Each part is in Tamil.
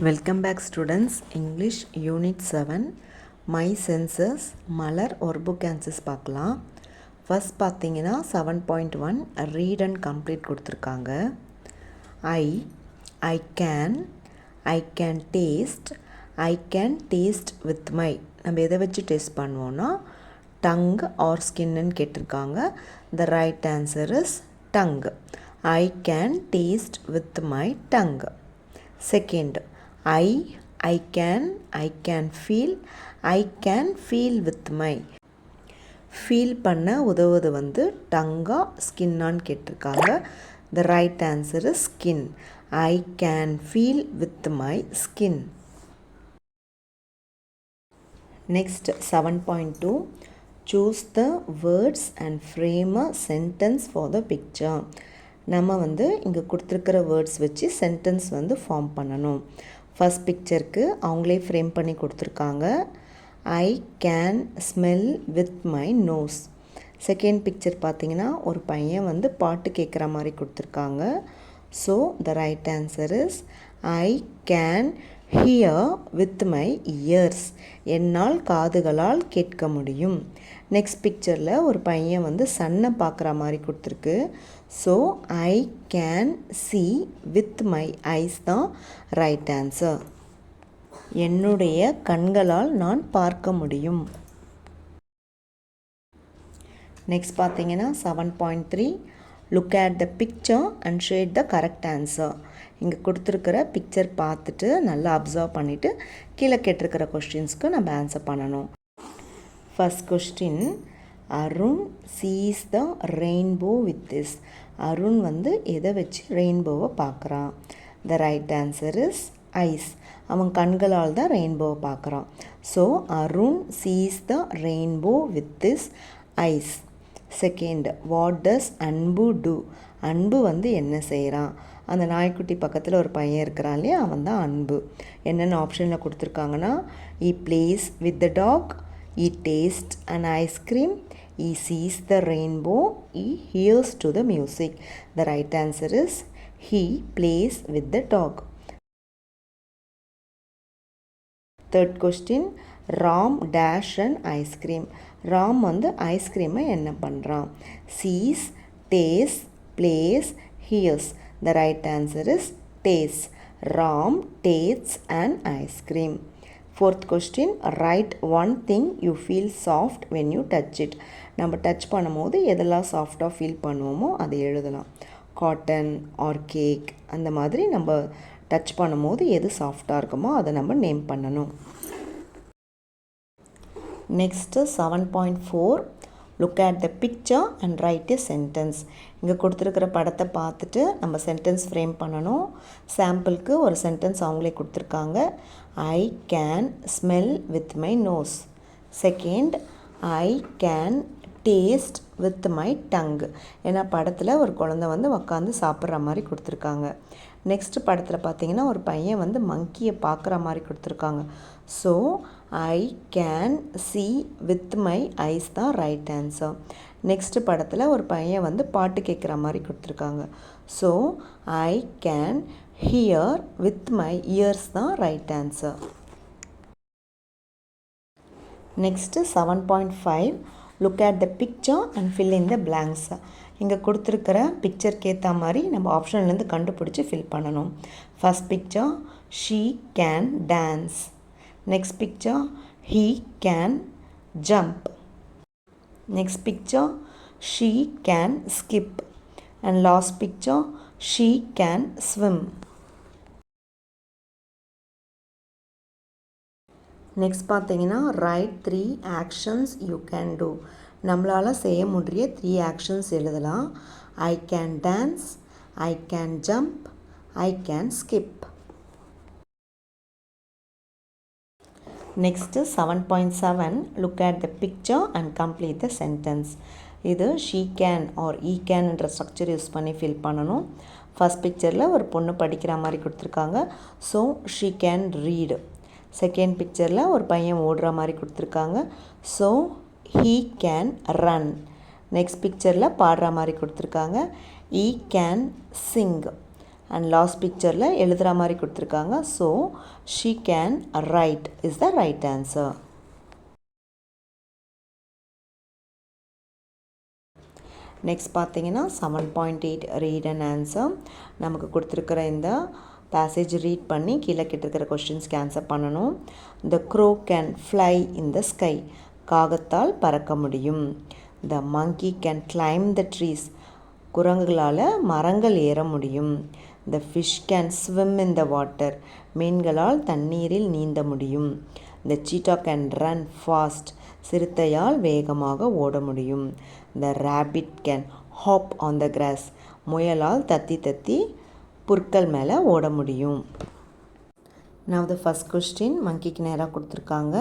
Welcome back students. English unit 7 my senses மலர் ஒரு புக் ஆன்சர்ஸ் பார்க்கலாம். ஃபர்ஸ்ட் பார்த்தீங்கன்னா 7.1 ரீட் அண்ட் கம்ப்ளீட் கொடுத்துருக்காங்க. I can taste with my. நம்ம எதை வச்சு டேஸ்ட் பண்ணுவோன்னா டங் ஆர் ஸ்கின்னு கேட்டிருக்காங்க. த right answer is tongue. I can taste with my tongue. Second, I can feel with my. Feel பண்ண உதவுவது வந்து டங்கா ஸ்கின்னான்னு கேட்டிருக்காங்க. த right answer is skin. I can feel with my skin. Next 7.2 choose the words and frame a sentence for the picture. நம்ம வந்து இங்கே கொடுத்துருக்கிற வேர்ட்ஸ் வச்சு சென்டென்ஸ் வந்து ஃபார்ம் பண்ணணும். ஃபஸ்ட் பிக்சருக்கு அவங்களே ஃப்ரேம் பண்ணி கொடுத்துருக்காங்க. I can smell with my nose. Second picture பார்த்தீங்கன்னா ஒரு பையன் வந்து பாட்டு கேட்குற மாதிரி கொடுத்துருக்காங்க. So the right answer is I can hear with my ears. என்னால் காதுகளால் கேட்க முடியும். நெக்ஸ்ட் பிக்சரில் ஒரு பையன் வந்து சன்னை பார்க்குற மாதிரி கொடுத்துருக்கு. So I can see with my eyes தான் ரைட் ஆன்சர். என்னுடைய கண்களால் நான் பார்க்க முடியும். நெக்ஸ்ட் பார்த்தீங்கன்னா 7.3 look at the picture and shade the correct answer. இங்கே கொடுத்துருக்கிற பிக்சர் பார்த்துட்டு நல்லா அப்சர்வ் பண்ணிவிட்டு கீழே கேட்டிருக்கிற கொஸ்டின்ஸ்க்கு நம்ம ஆன்சர் பண்ணணும். First question, Arun sees the rainbow with this. Arun வந்து எதை வச்சு ரெயின்போவை பார்க்குறான்? The right answer is eyes. அவன் கண்களால் தான் ரெயின்போவை பார்க்குறான். So Arun sees the rainbow with this eyes. Second, what does Anbu do. அன்பு வந்து என்ன செய்கிறான்? அந்த நாய்க்குட்டி பக்கத்தில் ஒரு பையன் இருக்கிறான் இல்லையா, அவன் தான் அன்பு. என்னென்ன ஆப்ஷனில் கொடுத்துருக்காங்கன்னா he plays with the dog, he taste and ice cream, he sees the rainbow, he hears to the music. The right answer is he plays with the dog. Third question, Ram dash and ice cream. Ram வந்து ஐஸ்கிரீமை என்ன பண்ணுறான்? Sees, taste, plays, hears. The right answer is taste. Ram tastes an ice cream. Fourth question, write one thing you feel soft when you touch it. நம்ம டச் பண்ணும்போது எதெல்லாம் சாஃப்டாக ஃபீல் பண்ணுவோமோ அதை எழுதலாம். காட்டன் ஆர் கேக், அந்த மாதிரி நம்ம டச் பண்ணும்போது எது சாஃப்டாக இருக்குமோ அதை நம்ம நேம் பண்ணணும். Next 7.4 look at the picture and right a sentence. இங்கே கொடுத்துருக்கிற படத்தை பார்த்துட்டு நம்ம சென்டென்ஸ் ஃப்ரேம் பண்ணணும். சாம்பிளுக்கு ஒரு சென்டென்ஸ் அவங்களே கொடுத்துருக்காங்க. I can smell with my nose. Second, I can taste with my tongue. ஏன்னா படத்தில் ஒரு குழந்தை வந்து உட்காந்து சாப்பிட்ற மாதிரி கொடுத்துருக்காங்க. நெக்ஸ்ட் படத்தில் பார்த்தீங்கன்னா ஒரு பையன் வந்து மங்கியை பார்க்குற மாதிரி கொடுத்துருக்காங்க. So I can see with my eyes தான் ரைட் ஆன்சர். நெக்ஸ்ட் படத்தில் ஒரு பையன் வந்து பாட்டு கேட்குற மாதிரி கொடுத்துருக்காங்க. So I can hear with my ears தான் right answer. Next 7.5 look at the picture and fill in the blanks. இங்கே கொடுத்துருக்கிற பிக்சருக்கு ஏற்ற மாதிரி நம்ம ஆப்ஷன்லேருந்து கண்டுபிடிச்சி ஃபில் பண்ணணும். First picture, she can dance. Next picture, he can jump. Next picture, she can skip. And last picture, she can swim. Next பார்த்தீங்கன்னா write 3 actions you can do. நம்மளால் செய்ய முடிய 3 actions எழுதலாம். I can dance, I can jump, I can skip. Next 7.7 look at the picture and complete the sentence. இது ஷீ கேன் ஆர் ஈ கேன்ன்ற ஸ்ட்ரக்சர் யூஸ் பண்ணி ஃபில் பண்ணணும். ஃபஸ்ட் பிக்சரில் ஒரு பொண்ணு படிக்கிற மாதிரி கொடுத்துருக்காங்க. So she can read. Second பிக்சரில் ஒரு பையன் ஓடுற மாதிரி கொடுத்துருக்காங்க. So he can run. Next பிக்சரில் பாடுற மாதிரி கொடுத்துருக்காங்க. He can sing. And last பிக்சரில் எழுதுகிற மாதிரி கொடுத்துருக்காங்க. So she can write is the right answer. Next பார்த்தீங்கன்னா 7.8 ரீட் அண்ட் ஆன்சர். நமக்கு கொடுத்துருக்கிற இந்த பேசேஜ் ரீட் பண்ணி கீழே கிட்டிருக்கிற கொஸ்டின்ஸ்க்கு ஆன்சர் பண்ணணும். The crow can fly in the sky. காகத்தால் பறக்க முடியும். The monkey can climb the trees. குரங்குகளால் மரங்கள் ஏற முடியும். The fish can swim in the water. மீன்களால் தண்ணீரில் நீந்த முடியும். The cheetah can run fast. சிறுத்தையால் வேகமாக ஓட முடியும். The rabbit can hop on the grass. முயலால் தத்தி தத்தி புற்கள் மேலே ஓட முடியும். Now the first question மங்கிக்கு நேராக கொடுத்துருக்காங்க.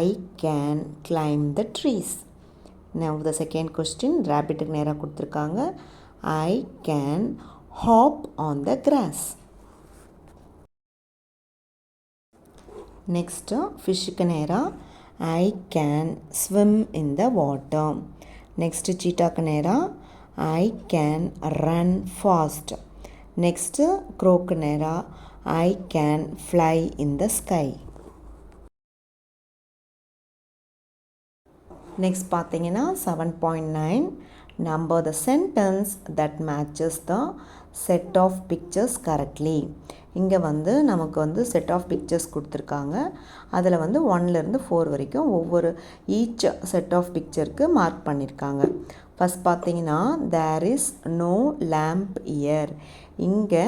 I can climb the trees. Now the second question rabbitக்கு நேராக கொடுத்துருக்காங்க. I can hop on the grass. Next ஃபிஷ்ஷுக்கு நேராக I can swim in the water. Next சீட்டாக்கு நேராக I can run fast. Next க்ரோக்கு நேராக I can fly in the sky. Next பார்த்தீங்கன்னா 7.9 number the sentence that matches the set of pictures correctly. இங்கே நமக்கு செட் ஆஃப் பிக்சர்ஸ் கொடுத்துருக்காங்க. அதில் 1லேருந்து 4 வரைக்கும் ஒவ்வொரு ஈச் செட் ஆஃப் பிக்சருக்கு மார்க் பண்ணியிருக்காங்க. ஃபஸ்ட் பார்த்தீங்கன்னா there is no lamp here. இங்கே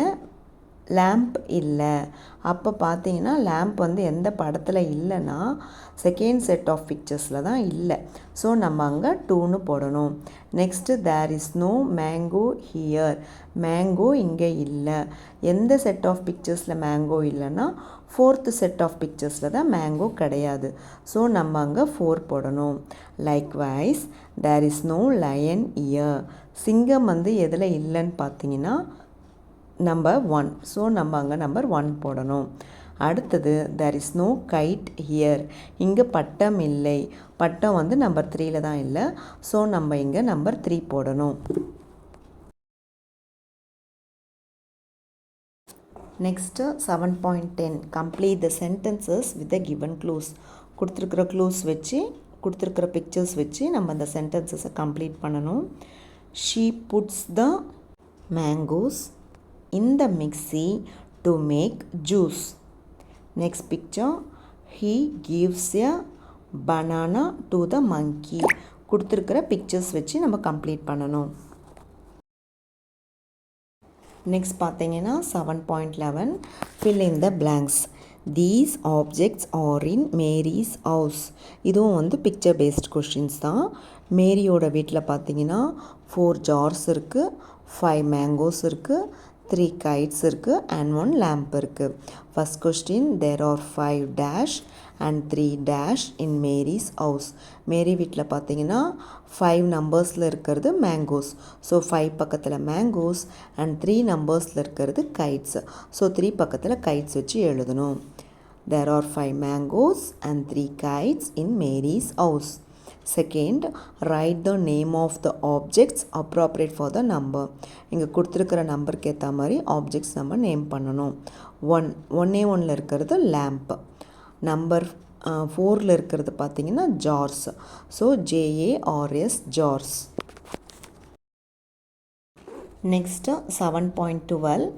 லேம்ப் இல்லை. அப்போ பார்த்தீங்கன்னா லேம்ப் எந்த படத்தில் இல்லைன்னா செகண்ட் செட் ஆஃப் பிக்சர்ஸில் தான் இல்லை. ஸோ நம்ம அங்கே 2ன்னு போடணும். Next there is no mango here. Mango இங்கே இல்லை. எந்த செட் ஆஃப் பிக்சர்ஸில் மேங்கோ இல்லைன்னா 4th செட் ஆஃப் பிக்சர்ஸில் தான் மேங்கோ கிடையாது. ஸோ நம்ம அங்கே 4 போடணும். Likewise there is no lion here. சிங்கம் எதில் இல்லைன்னு பார்த்தீங்கன்னா நம்பர் 1. ஸோ நம்ம அங்கே நம்பர் 1 போடணும். அடுத்தது there is no kite here. இங்கே பட்டம் இல்லை. பட்டம் நம்பர் 3ல் தான் இல்லை. ஸோ நம்ம இங்கே நம்பர் 3 போடணும். Next 7.10 complete the sentences with the given clues. கொடுத்துருக்கிற க்ளூஸ் வச்சு கொடுத்துருக்கிற பிக்சர்ஸ் வச்சு நம்ம அந்த சென்டென்சஸை கம்ப்ளீட் பண்ணணும். She puts the mangoes in the mixie to make juice. Next picture, he gives a banana to the monkey. கொடுத்துருக்கிற பிக்சர்ஸ் வச்சு நம்ம கம்ப்ளீட் பண்ணணும். நெக்ஸ்ட் பார்த்தீங்கன்னா 7.11 fill in the blanks. These objects are in Mary's house. இதுவும் பிக்சர் பேஸ்ட் கொஷின்ஸ் தான். மேரியோட வீட்டில் பார்த்தீங்கன்னா 4 ஜார்ஸ் இருக்குது, 5 மேங்கோஸ் இருக்குது, 3 kites இருக்குது and 1 lamp இருக்குது. First question, there are 5 dash and 3 dash in Mary's house. மேரி வீட்டில் பார்த்தீங்கன்னா 5 நம்பர்ஸில் இருக்கிறது மேங்கோஸ். ஸோ 5 பக்கத்தில் மேங்கோஸ் அண்ட் 3 நம்பர்ஸில் இருக்கிறது கைட்ஸ். ஸோ 3 பக்கத்தில் கைட்ஸ் வச்சு எழுதணும். There are 5 mangoes and 3 kites in Mary's house. Second, write the name of the objects appropriate for the number. இங்கே கொடுத்துருக்கிற நம்பருக்கு ஏற்ற மாதிரி ஆப்ஜெக்ட்ஸ் நம்ம நேம் பண்ணணும். 1A1ல் இருக்கிறது லேம்ப். நம்பர் 4ல் இருக்கிறது பார்த்தீங்கன்னா jars. So JARS jars. Next 7.12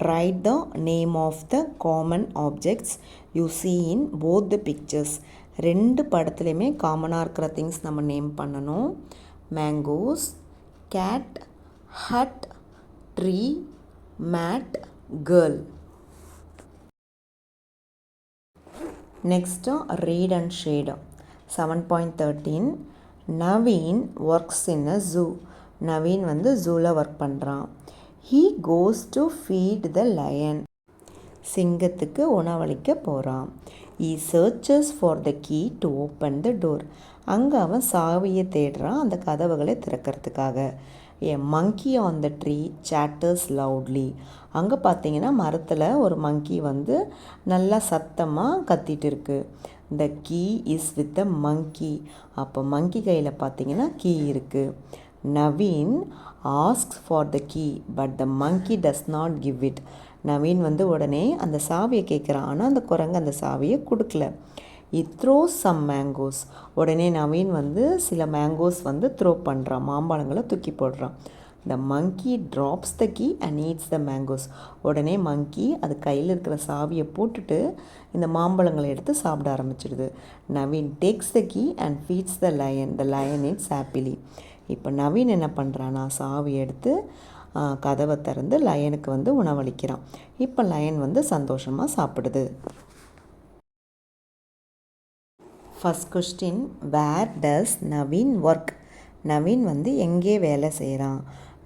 write the name of the common objects you see in both the pictures. 2 படத்துலையுமே காமனாக இருக்கிற திங்ஸ் நம்ம நேம் பண்ணணும். Mangoes, cat, hat, tree, mat, girl. Next read and shade. 7.13 Naveen works in a zoo. Naveen ஜூவில் ஒர்க் பண்ணுறான். He goes to feed the lion. சிங்கத்துக்கு உணவளிக்க போகிறான். He searches for the key to open the door. அங்கே அவன் சாவியை தேடுறான் அந்த கதவுகளை திறக்கிறதுக்காக. A monkey on the tree chatters loudly. அங்கே பார்த்தீங்கன்னா மரத்தில் ஒரு மங்கி நல்லா சத்தமாக கத்திட்டு இருக்கு. The key is with the monkey. அப்போ மங்கி கையில் பார்த்தீங்கன்னா கீ இருக்குது. Naveen asks for the key but the monkey does not give it. Naveen வந்து உடனே அந்த சாவியை கேட்குறான், ஆனால் அந்த குரங்கு அந்த சாவியை கொடுக்கல. It throws some mangoes. உடனே நவீன் வந்து சில மேங்கோஸ் வந்து த்ரோ பண்ணுறான், மாம்பழங்களை தூக்கி போடுறான். The monkey drops the key and eats the mangoes. உடனே மங்கி அது கையில் இருக்கிற சாவியை போட்டுட்டு இந்த மாம்பழங்களை எடுத்து சாப்பிட ஆரம்பிச்சிடுது. Naveen takes the key and feeds the lion. The lion eats happily. இப்போ நவீன் என்ன பண்ணுறான்னா, சாவி எடுத்து கதவை திறந்து லயனுக்கு வந்து உணவளிக்கிறான். இப்போ லயன் வந்து சந்தோஷமாக சாப்பிடுது. First question, where does Naveen work? Naveen வந்து எங்கே வேலை செய்கிறான்?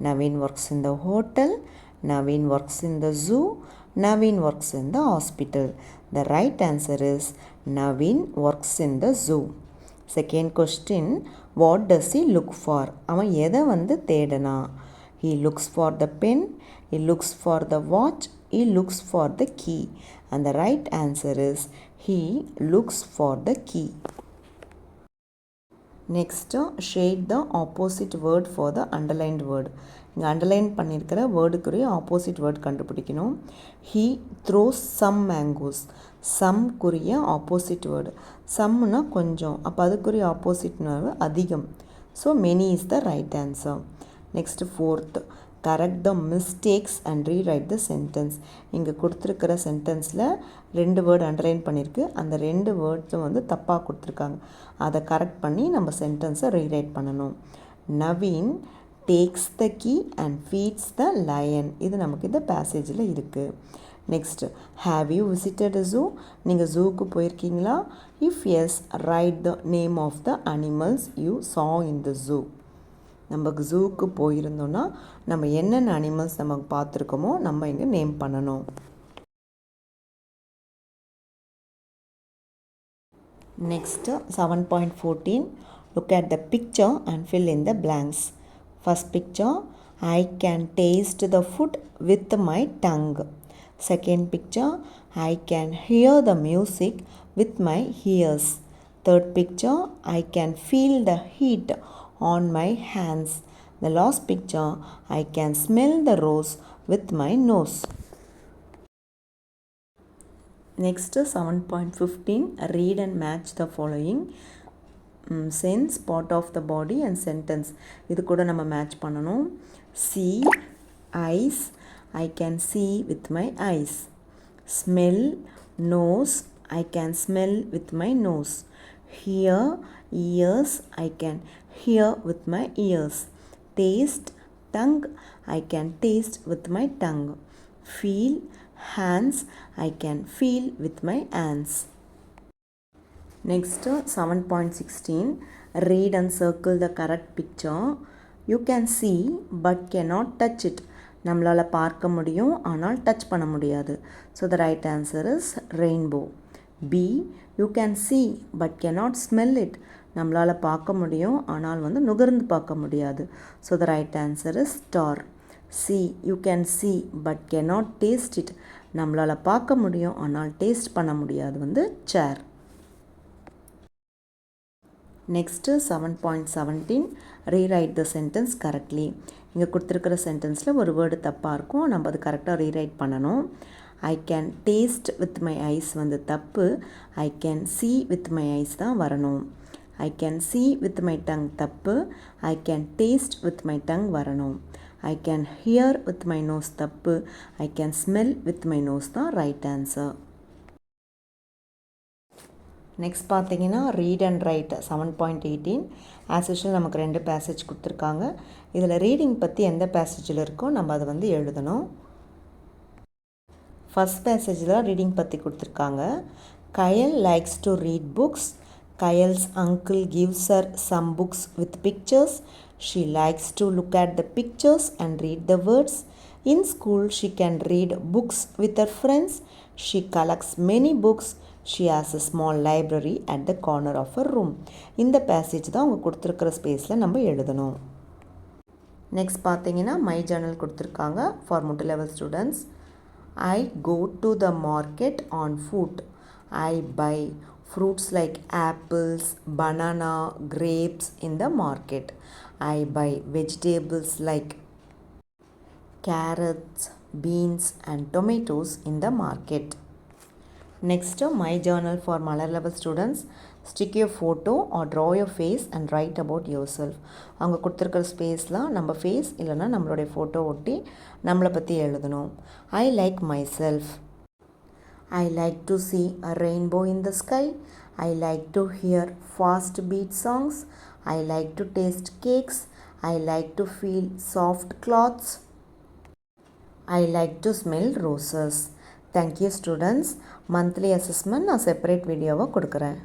Naveen works in the hotel, Naveen works in the zoo, Naveen works in the hospital. The right answer is Naveen works in the zoo. Second question, what does he look for? அவன் எதை வந்து தேடனா? He looks for the pen, he looks for the watch, he looks for the key. And the right answer is he looks for the key. Next, shade the opposite word for the underlined word. இங்கே அண்டர்லைன் பண்ணியிருக்கிற வேர்டுக்குரிய ஆப்போசிட் வேர்ட் கண்டுபிடிக்கணும். He throws some mangoes. சம்க்குரிய ஆப்போசிட் வேர்டு. சம்னா கொஞ்சம், அப்போ அதுக்குரிய ஆப்போசிட்னா அதிகம். So many is the right answer. Next fourth, correct the mistakes and rewrite the sentence. இங்கே கொடுத்துருக்கிற சென்டென்ஸில் 2 வேர்டு அண்டர்லைன் பண்ணியிருக்கு. அந்த 2 வேர்ட்ஸும் வந்து தப்பாக கொடுத்துருக்காங்க. அதை கரெக்ட் பண்ணி நம்ம சென்டென்ஸை ரீரைட் பண்ணணும். Naveen takes the key and feeds the lion. இது நமக்கு இந்த பேசேஜில் இருக்குது. Next, have you visited a zoo? நீங்கள் ஜூக்கு போயிருக்கீங்களா? If yes, write the name of the animals you saw in the zoo. நம்ம ஜூக்கு போயிருந்தோன்னா நம்ம என்னென்ன அனிமல்ஸ் நம்ம பார்த்துருக்கோமோ நம்ம இங்கே நேம் பண்ணணும். Next 7.14, look at the picture and fill in the blanks. First picture, I can taste the food with my tongue. Second picture, I can hear the music with my ears. Third picture, I can feel the heat on my hands. The last picture, I can smell the rose with my nose. Next, 7.15, read and match the following. Sense, part of the body and sentence. இது கூட நம்ம மேட்ச் பண்ணணும். See, eyes, I can see with my eyes. Smell, nose, I can smell with my nose. Hear, ears, I can hear with my ears. Taste, tongue, I can taste with my tongue. Feel, hands, I can feel with my hands. Next, 7.16, read and circle the correct picture. You can see but cannot touch it. நம்மளால் பார்க்க முடியும் ஆனால் டச் பண்ண முடியாது. So the right answer is rainbow. B, you can see but cannot smell it. நம்மளால் பார்க்க முடியும் ஆனால் வந்து நுகர்ந்து பார்க்க முடியாது. So the right answer is star. C, you can see but cannot taste it. நம்மளால் பார்க்க முடியும் ஆனால் டேஸ்ட் பண்ண முடியாது வந்து chair. Next 7.17, rewrite the sentence correctly. இங்கே கொடுத்துருக்கிற சென்டென்ஸில் ஒரு வேர்டு தப்பாக இருக்கும், நம்ம அது கரெக்டாக ரீரைட் பண்ணணும். ஐ can taste with my ice வந்து தப்பு, ஐ can see with my eyes தான் வரணும். I can see with my tongue தப்பு, I can taste with my tongue வரணும். I can hear with my nose தப்பு, I can smell with my nose தான் ரைட் ஆன்சர். நெக்ஸ்ட் பார்த்தீங்கன்னா read and right 7.18. As usual நமக்கு 2 பேசேஜ் கொடுத்துருக்காங்க. இதில் ரீடிங் பற்றி எந்த பேசேஜில் இருக்கோ நம்ம அதை வந்து எழுதணும். ஃபஸ்ட் பேசேஜில் ரீடிங் பற்றி கொடுத்துருக்காங்க. Kayal likes to read books. Kayal's uncle gives her some books with pictures. She likes to look at the pictures and read the words. In school, she can read books with her friends. She collects many books. She has a small library at the corner of her room. இந்த பேசேஜ் தான் அவங்க கொடுத்துருக்கிற ஸ்பேஸில் நம்ம எழுதணும். நெக்ஸ்ட் பார்த்தீங்கன்னா மை ஜேர்னல் கொடுத்துருக்காங்க for middle level students. I go to the market on foot. I buy fruits like apples, banana, grapes in the market. I buy vegetables like carrots, beans and tomatoes in the market. Next, my journal for Malar level students. Stick your photo or draw your face and write about yourself. அவங்க கொடுத்துருக்கிற ஸ்பேஸில் நம்ம ஃபேஸ் இல்லைன்னா நம்மளுடைய ஃபோட்டோ ஒட்டி நம்மளை பற்றி எழுதணும். I like myself. I like to see a rainbow in the sky. I like to hear fast beat songs. I like to taste cakes. I like to feel soft cloths. I like to smell roses. Thank you students. Monthly assessment நான் செப்பரேட் வீடியோவை கொடுக்குறேன்.